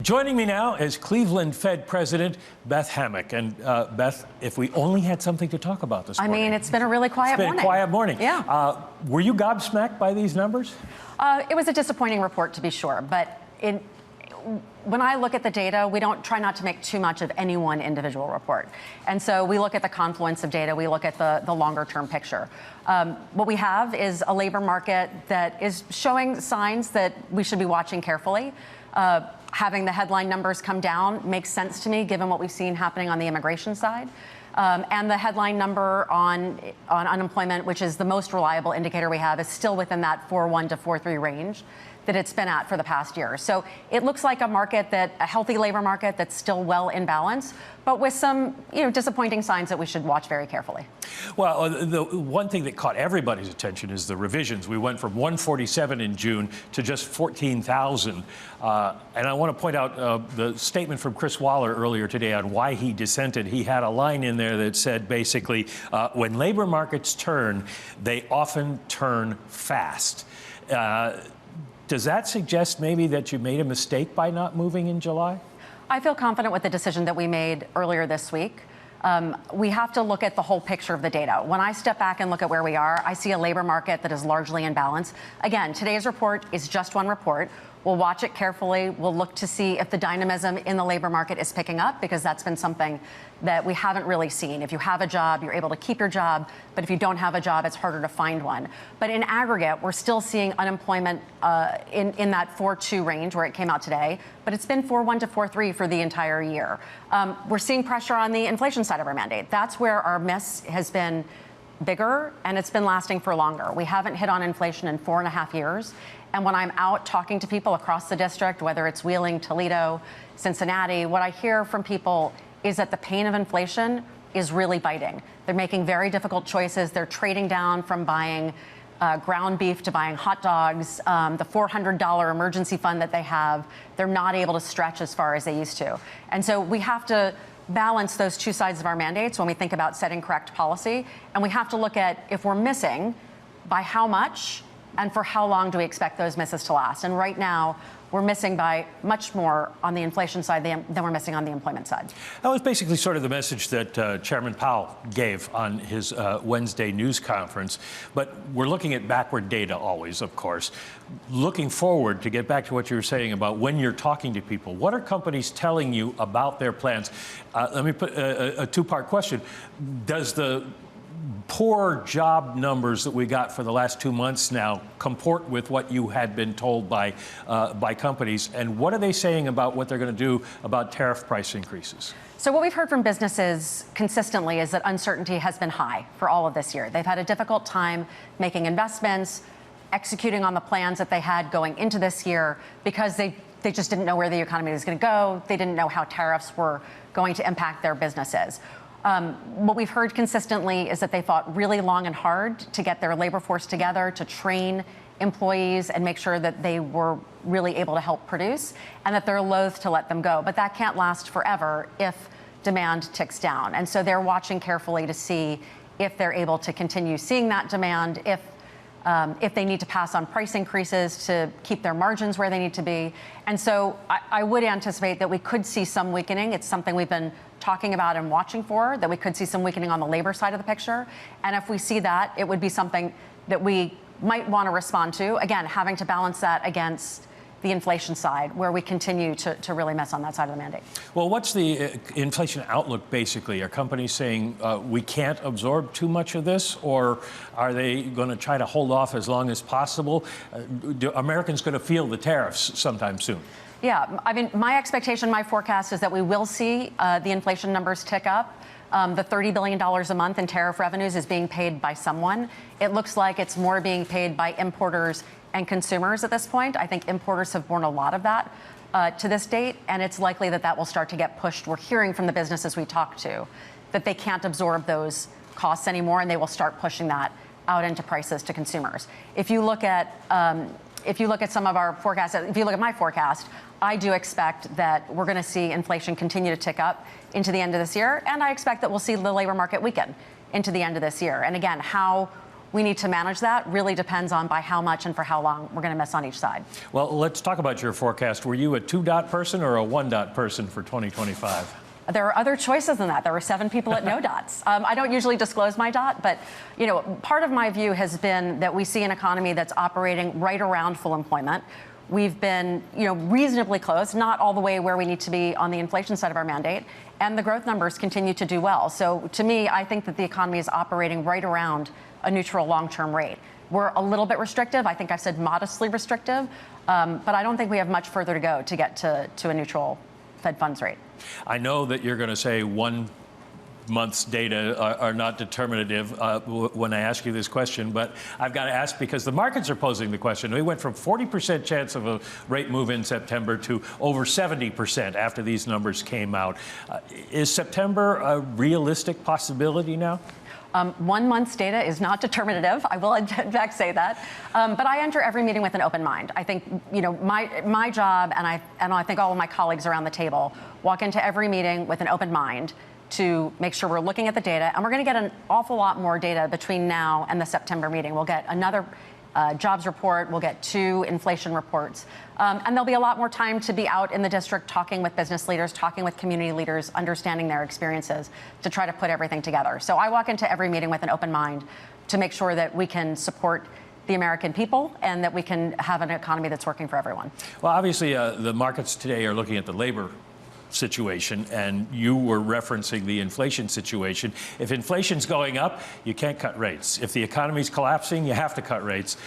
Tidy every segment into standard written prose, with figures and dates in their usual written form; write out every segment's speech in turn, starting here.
Joining me now is Cleveland Fed President Beth Hammack. And Beth, if we only had something to talk about this morning. I mean, it's been a really quiet morning. It's been a quiet morning. Yeah. Were you gobsmacked by these numbers? It was a disappointing report, to be sure. But when I look at the data, we don't try not to make too much of any one individual report. And so we look at the confluence of data. We look at the longer-term picture. What we have is a labor market that is showing signs that we should be watching carefully. Having the headline numbers come down makes sense to me, given what we've seen happening on the immigration side. And the headline number on unemployment, which is the most reliable indicator we have, is still within that 4.1 to 4.3 range that it's been at for the past year. So it looks like a healthy labor market that's still well in balance, but with some disappointing signs that we should watch very carefully. Well, the one thing that caught everybody's attention is the revisions. We went from 147 in June to just 14,000. And I want to point out the statement from Chris Waller earlier today on why he dissented. He had a line in there that said basically, when labor markets turn, they often turn fast. Does that suggest maybe that you made a mistake by not moving in July? I feel confident with the decision that we made earlier this week. We have to look at the whole picture of the data. When I step back and look at where we are, I see a labor market that is largely in balance. Again, today's report is just one report. We'll watch it carefully. We'll look to see if the dynamism in the labor market is picking up, because that's been something that we haven't really seen. If you have a job, you're able to keep your job. But if you don't have a job, it's harder to find one. But in aggregate, we're still seeing unemployment in that 4.2 range where it came out today. But it's been 4.1 to 4.3 for the entire year. We're seeing pressure on the inflation side of our mandate. That's where our miss has been bigger, and it's been lasting for longer. We haven't hit on inflation in 4.5 years. And when I'm out talking to people across the district, whether it's Wheeling, Toledo, Cincinnati, what I hear from people is that the pain of inflation is really biting. They're making very difficult choices. They're trading down from buying ground beef to buying hot dogs. The $400 emergency fund that they have, they're not able to stretch as far as they used to. And so we have to balance those two sides of our mandates when we think about setting correct policy. And we have to look at, if we're missing, by how much and for how long do we expect those misses to last? And right now, we're missing by much more on the inflation side than we're missing on the employment side. That was basically sort of the message that Chairman Powell gave on his Wednesday news conference. But we're looking at backward data always, of course. Looking forward, to get back to what you were saying about when you're talking to people, what are companies telling you about their plans? Let me put a two-part question. Does the poor job numbers that we got for the last 2 months now comport with what you had been told by companies? And what are they saying about what they're going to do about tariff price increases? So what we've heard from businesses consistently is that uncertainty has been high for all of this year. They've had a difficult time making investments, executing on the plans that they had going into this year, because they just didn't know where the economy was going to go. They didn't know how tariffs were going to impact their businesses. What we've heard consistently is that they fought really long and hard to get their labor force together, to train employees and make sure that they were really able to help produce, and that they're loath to let them go. But that can't last forever if demand ticks down. And so they're watching carefully to see if they're able to continue seeing that demand, if they need to pass on price increases to keep their margins where they need to be. And so I would anticipate that we could see some weakening. It's something we've been talking about and watching for, that we could see some weakening on the labor side of the picture. And if we see that, it would be something that we might want to respond to, again, having to balance that against the inflation side, where we continue to really mess on that side of the mandate. Well, what's the inflation outlook, basically? Are companies saying we can't absorb too much of this, or are they going to try to hold off as long as possible? Do Americans going to feel the tariffs sometime soon? Yeah, I mean, my expectation, my forecast is that we will see the inflation numbers tick up. The $30 billion a month in tariff revenues is being paid by someone. It looks like it's more being paid by importers and consumers at this point. I think importers have borne a lot of that to this date, and it's likely that that will start to get pushed. We're hearing from the businesses we talk to that they can't absorb those costs anymore, and they will start pushing that out into prices to consumers. If you look at some of our forecasts, if you look at my forecast, I do expect that we're going to see inflation continue to tick up into the end of this year, and I expect that we'll see the labor market weaken into the end of this year. And again, how we need to manage that really depends on by how much and for how long we're going to miss on each side. Well, let's talk about your forecast. Were you a 2-dot person or a 1-dot person for 2025? There are other choices than that. There were 7 people at no dots. I don't usually disclose my dot, but part of my view has been that we see an economy that's operating right around full employment. We've been, reasonably close, not all the way where we need to be on the inflation side of our mandate, and the growth numbers continue to do well. So to me, I think that the economy is operating right around a neutral long-term rate. We're a little bit restrictive. I think I said modestly restrictive, but I don't think we have much further to go to get to a neutral Fed funds rate. I know that you're going to say 1 month's data are not determinative when I ask you this question, but I've got to ask because the markets are posing the question. We went from 40% chance of a rate move in September to over 70% after these numbers came out. Is September a realistic possibility now? 1 month's data is not determinative. I will in fact say that. But I enter every meeting with an open mind. I think, my job, and I think all of my colleagues around the table walk into every meeting with an open mind to make sure we're looking at the data. And we're going to get an awful lot more data between now and the September meeting. We'll get another jobs report. We'll get 2 inflation reports. And there'll be a lot more time to be out in the district talking with business leaders, talking with community leaders, understanding their experiences to try to put everything together. So I walk into every meeting with an open mind to make sure that we can support the American people and that we can have an economy that's working for everyone. Well, obviously, the markets today are looking at the labor situation, and you were referencing the inflation situation. If inflation's going up, you can't cut rates. If the economy's collapsing, you have to cut rates.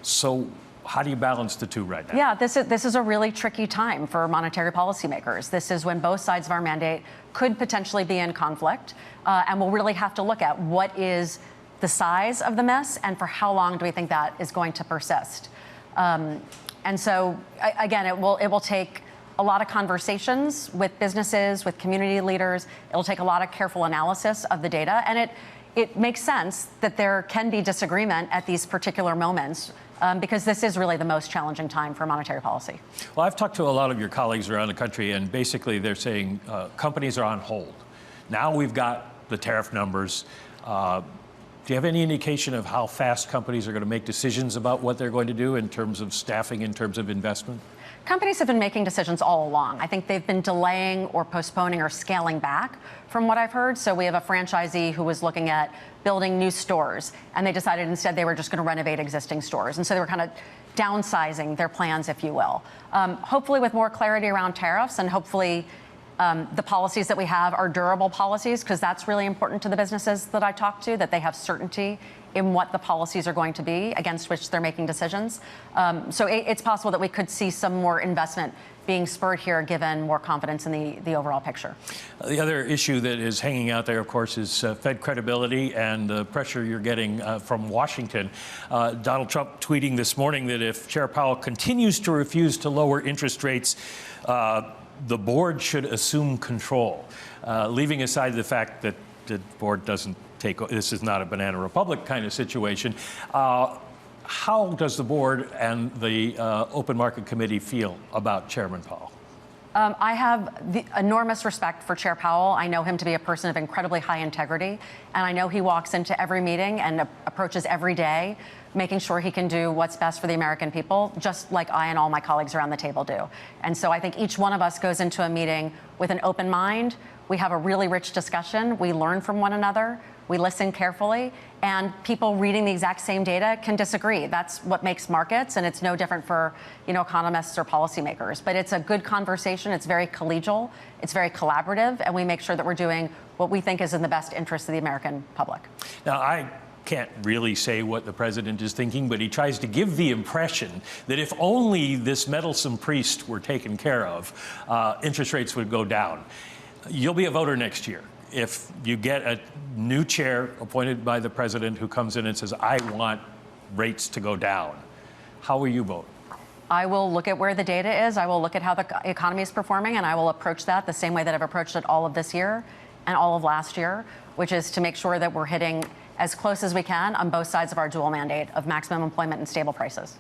So how do you balance the two right now? Yeah, this is a really tricky time for monetary policymakers. This is when both sides of our mandate could potentially be in conflict, and we'll really have to look at what is the size of the mess and for how long do we think that is going to persist. And so, again, it will take a lot of conversations with businesses, with community leaders. It'll take a lot of careful analysis of the data. And it makes sense that there can be disagreement at these particular moments because this is really the most challenging time for monetary policy. Well, I've talked to a lot of your colleagues around the country, and basically they're saying companies are on hold. Now we've got the tariff numbers. Do you have any indication of how fast companies are going to make decisions about what they're going to do in terms of staffing, in terms of investment? Companies have been making decisions all along. I think they've been delaying or postponing or scaling back from what I've heard. So we have a franchisee who was looking at building new stores, and they decided instead they were just going to renovate existing stores. And so they were kind of downsizing their plans, if you will. Hopefully with more clarity around tariffs, and hopefully the policies that we have are durable policies, because that's really important to the businesses that I talk to, that they have certainty in what the policies are going to be against which they're making decisions. So it's possible that we could see some more investment being spurred here, given more confidence in the overall picture. The other issue that is hanging out there, of course, is Fed credibility and the pressure you're getting from Washington. Donald Trump tweeting this morning that if Chair Powell continues to refuse to lower interest rates, the board should assume control, leaving aside the fact that the board doesn't this is not a banana republic kind of situation. How does the board and the Open Market Committee feel about Chairman Powell? I have the enormous respect for Chair Powell. I know him to be a person of incredibly high integrity, and I know he walks into every meeting and approaches every day making sure he can do what's best for the American people, just like I and all my colleagues around the table do. And so I think each one of us goes into a meeting with an open mind. We have a really rich discussion. We learn from one another. We listen carefully, and people reading the exact same data can disagree. That's what makes markets, and it's no different for economists or policymakers. But it's a good conversation. It's very collegial. It's very collaborative, and we make sure that we're doing what we think is in the best interest of the American public. Now, I can't really say what the president is thinking, but he tries to give the impression that if only this meddlesome priest were taken care of, interest rates would go down. You'll be a voter next year. If you get a new chair appointed by the president who comes in and says, I want rates to go down, how will you vote? I will look at where the data is. I will look at how the economy is performing, and I will approach that the same way that I've approached it all of this year and all of last year, which is to make sure that we're hitting as close as we can on both sides of our dual mandate of maximum employment and stable prices.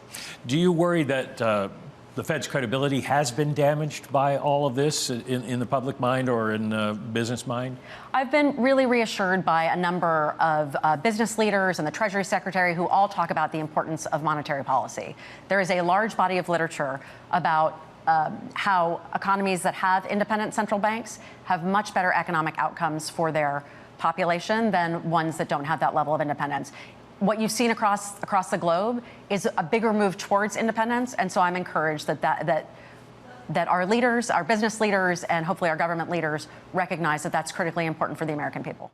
Do you worry that the Fed's credibility has been damaged by all of this in the public mind or in business mind? I've been really reassured by a number of business leaders and the Treasury Secretary who all talk about the importance of monetary policy. There is a large body of literature about how economies that have independent central banks have much better economic outcomes for their population than ones that don't have that level of independence. What you've seen across the globe is a bigger move towards independence, and so I'm encouraged that our leaders, our business leaders, and hopefully our government leaders recognize that that's critically important for the American people.